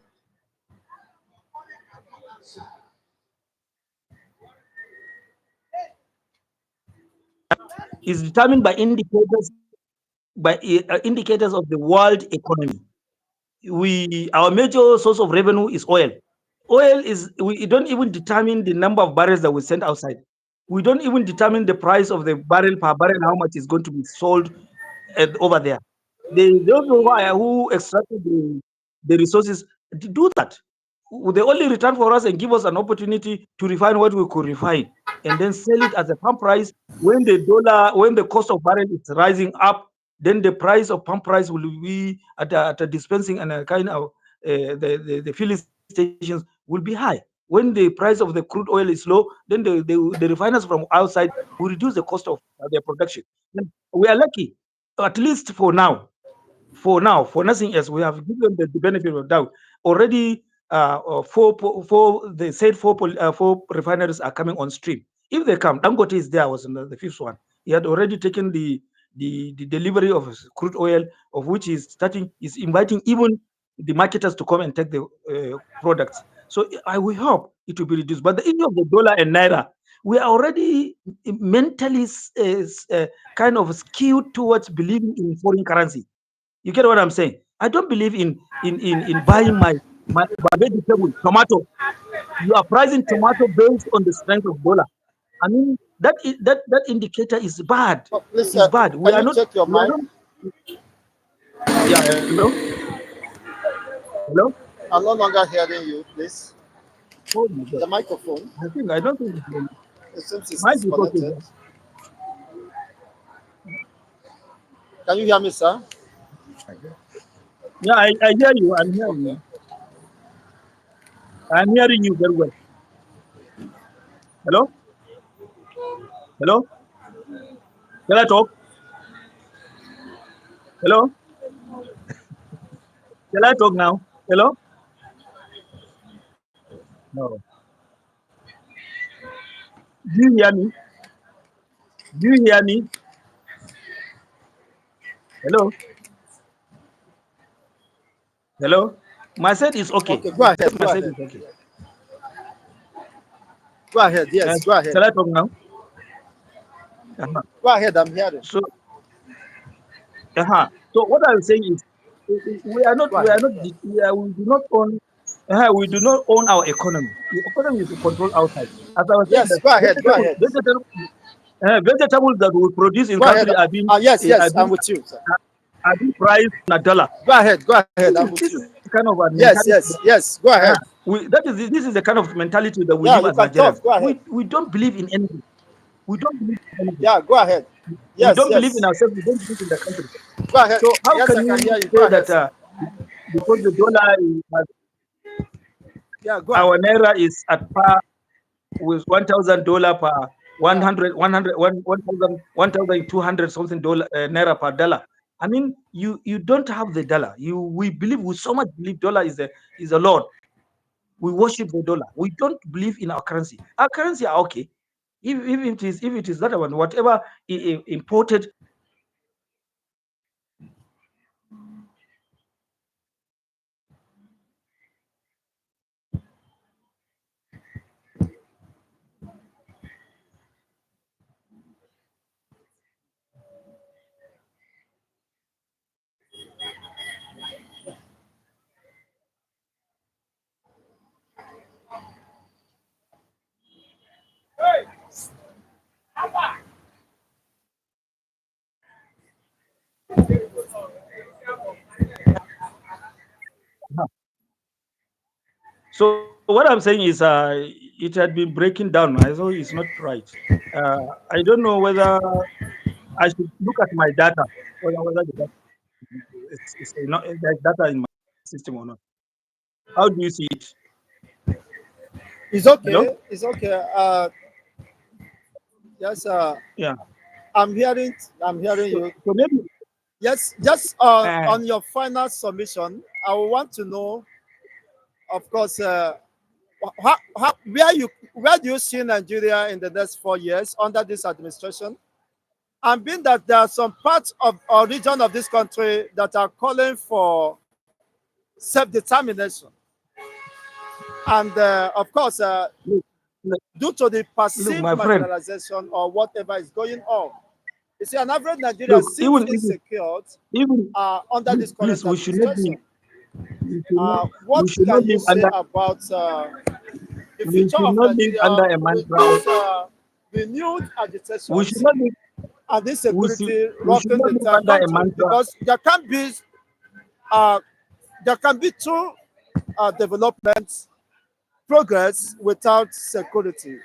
Is determined by indicators of the world economy. Our major source of revenue is oil. Oil is we don't even determine the number of barrels that we send outside. We don't even determine the price of the barrel per barrel, how much is going to be sold over there. Those who extracted the resources do that. They only return for us and give us an opportunity to refine what we could refine and then sell it at a pump price when the cost of barrel is rising up. then the price of pump price will be at a dispensing and a kind of the filling stations will be high. When the price of the crude oil is low, then the refiners from outside will reduce the cost of their production. And we are lucky, at least for now. For nothing else, we have given the benefit of doubt. Already, they said four refineries are coming on stream. If they come, Dangote is there, was the fifth one. He had already taken the delivery of crude oil, of which is inviting even the marketers to come and take the products. So I will hope it will be reduced. But the issue of the dollar and naira, we are already mentally kind of skewed towards believing in foreign currency. You get what I'm saying? I don't believe in buying my vegetable, tomato. You are pricing tomato based on the strength of dollar. I mean, that indicator is bad. Oh, please, Is bad. We can are you not. check your We are mic? not. Yeah. Hello. Hello. I'm no longer hearing you, please. Oh my God. The microphone, I don't think it seems it's might be okay. disconnected. Can you hear me, sir? Yeah, I hear you. I'm hearing Okay. you. I'm hearing you very well. Hello. Hello. Can I talk? Hello. Can I talk now? Hello. No. Do you hear me? Do you hear me? Hello. Hello. My side is okay. Okay, go ahead. My Go side ahead. is okay. Go ahead. Yes, go ahead. Shall I talk now? Uh-huh. Go ahead. I'm hearing. So, so what I'm saying is, we are not, Go we are ahead. not, we do not own, we do not own our economy. The economy is controlled outside. As I was saying, Yes, that go ahead. Go ahead. vegetables that we produce in Go ahead. country are being, Yes, are yes, being, I'm with you, sir. are being priced in a dollar. Go ahead. Go ahead. I'm with This is you. kind of a Yes, mentality. yes, yes. Go ahead. This is the kind of mentality that we Yeah, live you as can Nigerians. talk. Go ahead. We don't believe in anything. We don't believe in anything. Yeah, go ahead. We Yes, don't believe in yes. ourselves. We don't believe in the country. Go ahead. So how Yes, can I can you hear you. Go say ahead, that sir. because the dollar Yeah, go our ahead. naira is at par with $1,000 per 100, 100, 1,200 something dollar naira per dollar? I mean, you don't have the dollar. We so much believe dollar is a lord. We worship the dollar. We don't believe in our currency. Our currency are okay. If it is that one, whatever imported. So what I'm saying is, it had been breaking down. I thought it's not right. I don't know whether I should look at my data, whether the data it's not there's data in my system or not. How do you see it? It's Hello? okay. It's okay. Yes, Yeah. I'm hearing you. So maybe Yes, just uh, on your final submission, I would want to know, of course, where do you see Nigeria in the next 4 years under this administration? And being that there are some parts of or region of this country that are calling for self-determination, and of course, look, look, due to the look, perceived my friend. marginalization or whatever is going on, you see, an average Nigerian Look, seems insecure even under this current please, administration. we What should not can you live say under about the we future should of not live under Nigeria a with mantra. this renewed We should agitations not live and insecurity we should rocking not the live entire under a country? mantra. Because uh, there can be true development progress without security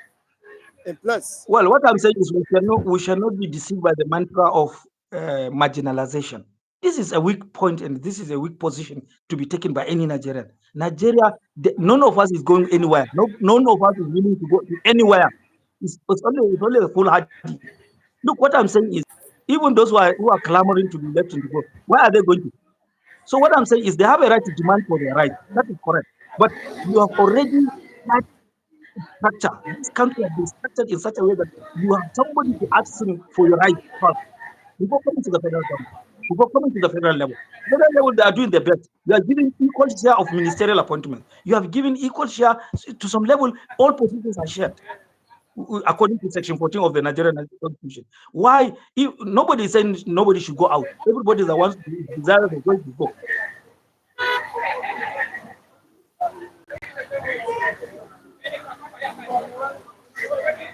in place. Well, what I'm saying is we shall not be deceived by the mantra of marginalization. This is a weak point, and this is a weak position to be taken by any Nigerian. Nigeria, none of us is going anywhere. None of us is willing to go to anywhere. It's only a foolhardy. Look, what I'm saying is, even those who are clamoring to be left in the vote, where are they going to? So what I'm saying is, they have a right to demand for their rights. That is correct. But you have already had structure. This country has been structured in such a way that you have somebody to ask him for your rights first before coming to the federal government, before coming to the federal level. Federal level, they are doing the best. You are giving equal share of ministerial appointments. You have given equal share to some level. All positions are shared according to Section 14 of the Nigerian Constitution. Why? If nobody is saying nobody should go out. Everybody is the ones desirable going to go.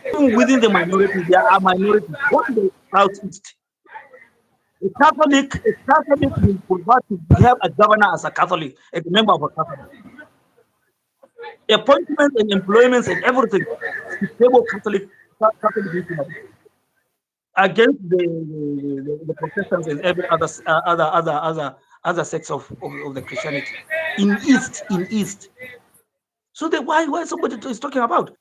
Even within the minority, there are minorities. Go to the southeast. A Catholic will prefer to have a governor as a Catholic, a member of a Catholic. Appointments and employments and everything to table Catholic missionaries against the Protestants and every other sects of the Christianity in East. So why somebody is talking about?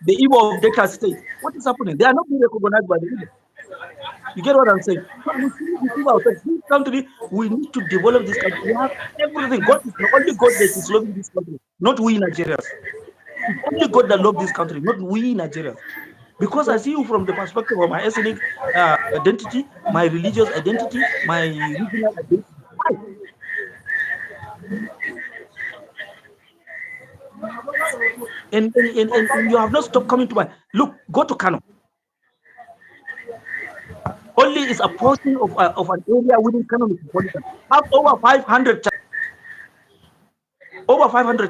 The Igbo of Delta State. What is happening? They are not being recognized by the Igbo. You get what I'm saying? So we see ourselves. This country, we need to develop this country. We have everything. God is the only God that is loving this country, not we Nigerians. It's only God that loves this country, not we Nigerians. Because I see you from the perspective of my ethnic identity, my religious identity, my regional identity. Why? And you have not stopped coming to my look. Go to Kano. Only is a portion of an area within Kano metropolitan. Have over 500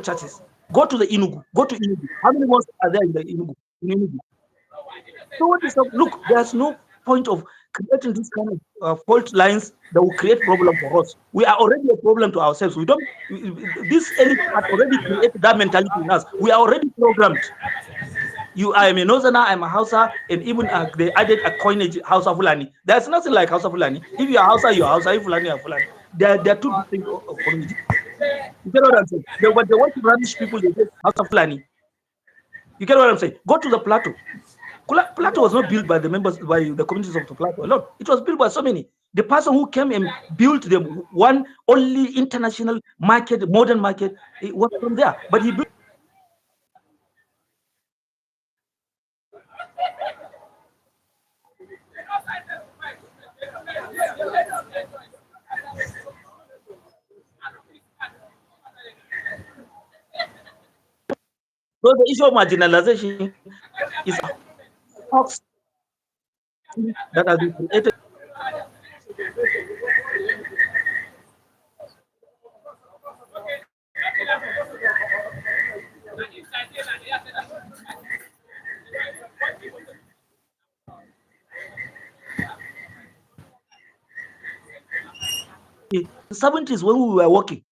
churches. Go to the Enugu. Go to Enugu. How many mosques are there in the Enugu? So what is up? Look, there's no point of creating this kind of fault lines that will create problem for us. We are already a problem to ourselves. This elite has already created that mentality in us. We are already programmed. I am a Northerner, I'm a Hausa, and even they added a coinage, Hausa Fulani. There's nothing like Hausa Fulani. If you are Hausa, you are Hausa. If Fulani, you are Fulani. They are two distinct communities. You get what I'm saying? But they want to rubbish people, they say Hausa Fulani. You get what I'm saying? Go to the Plateau. Plateau was not built by the members, by the communities of the Plateau alone. It was built by so many. The person who came and built the one only international market, modern market, it was from there. But he built. So the issue of marginalization is a box that has been created. In the 70s when we were working.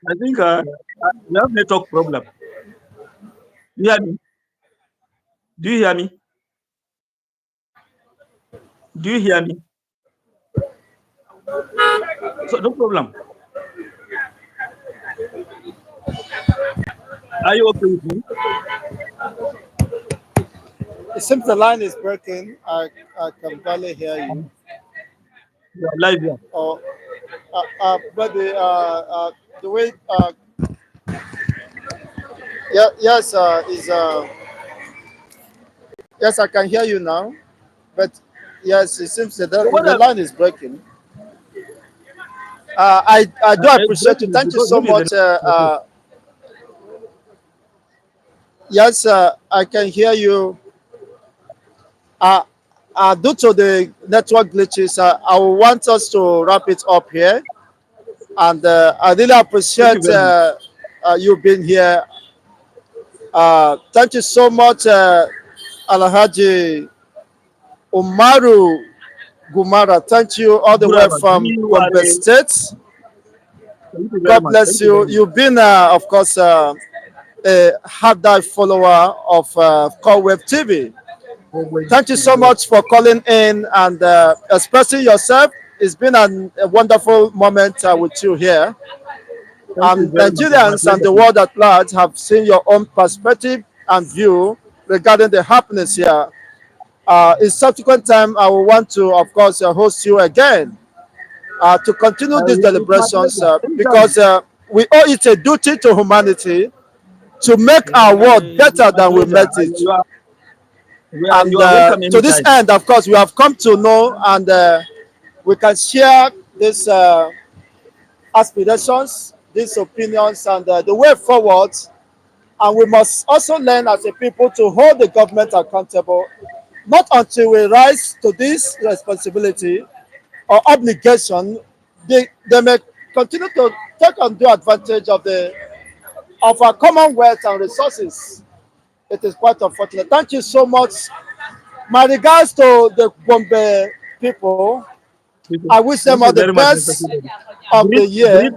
I think we have network problem. You hear me? Do you hear me? Do you hear me? So no problem. Are you okay with me? It seems the line is breaking. I can barely hear you. You are live here. Oh, but the way yeah, yes, yes, I can hear you now. But yes, it seems that So the line is breaking. I do appreciate you. Exactly, Thank you because so maybe the much. Yes, I can hear you. Uh, Due to the network glitches, I will want us to wrap it up here. And I really thank you appreciate very much. you being here. Thank you so much, Alhaji Umaru Gumara. Thank you all the way Gurara, from Gombe G-U-R-A. State. Thank you very God much. bless Thank you you. very much. You've been, of course, a hard dive follower of Call Web TV. Always, Thank you so yes. much for calling in and expressing yourself. It's been a wonderful moment with you here. Thank you And very much. It's my Nigerians and pleasure, the please. world at large have seen your own perspective and view regarding the happenings here. In subsequent time, I will want to, of course, host you again to continue these It's my deliberations pleasure. Anytime. because we owe it a duty to humanity to make our world It's better my than we pleasure. met it. You And are welcome to this anytime. end, of course, we have come to know and we can share these aspirations, these opinions, and the way forward. And we must also learn as a people to hold the government accountable, not until we rise to this responsibility or obligation, they may continue to take undue advantage of our commonwealth and resources. It is quite unfortunate. Thank you so much. My regards to the Gombe people. I wish them Thank all you the very much, Mr. best Kibedi. of the Greet, year greet,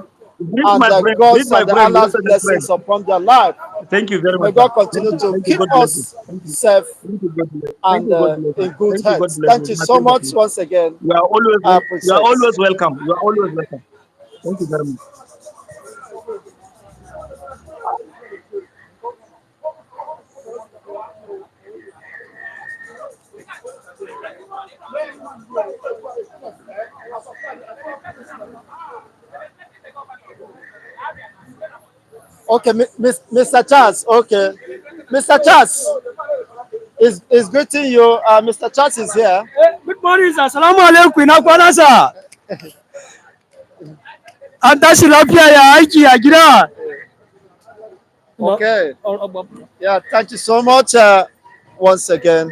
greet and my the friend, greet God's my and the friend, Allah's well-settled friend. blessings upon their life. Thank you very May much, sir. God continue to Thank you, keep God bless you. us Thank you, safe thank you, God bless. Thank and you, God bless you. in good Thank you, God health. bless you. Thank It's you my so pleasure, much please. once again. You are always, I you are appreciate. always welcome. You are always welcome. Thank you very much. Okay, Mr. Charles. Okay, Mr. Charles is greeting you. Mr. Charles is here. Good morning, sir. Salamu alaikum. Ina kwana sa. An tashi lafiya ya aiki a gida. Okay. Yeah, thank you so much once again.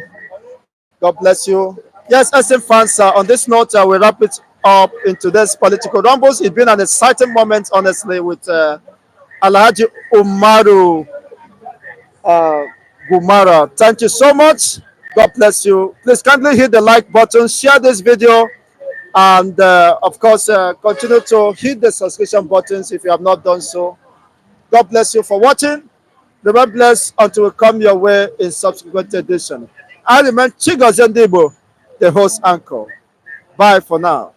God bless you. Yes, SM fans, on this note, we wrap it up into this political rumbles. It's been an exciting moment, honestly, with Alhaji Umaru Gumara. Thank you so much. God bless you. Please kindly hit the like button, share this video, and of course, continue to hit the subscription buttons if you have not done so. God bless you for watching. Remain blessed until we come your way in subsequent edition. I remain Chigozendibo, the host anchor. Bye for now.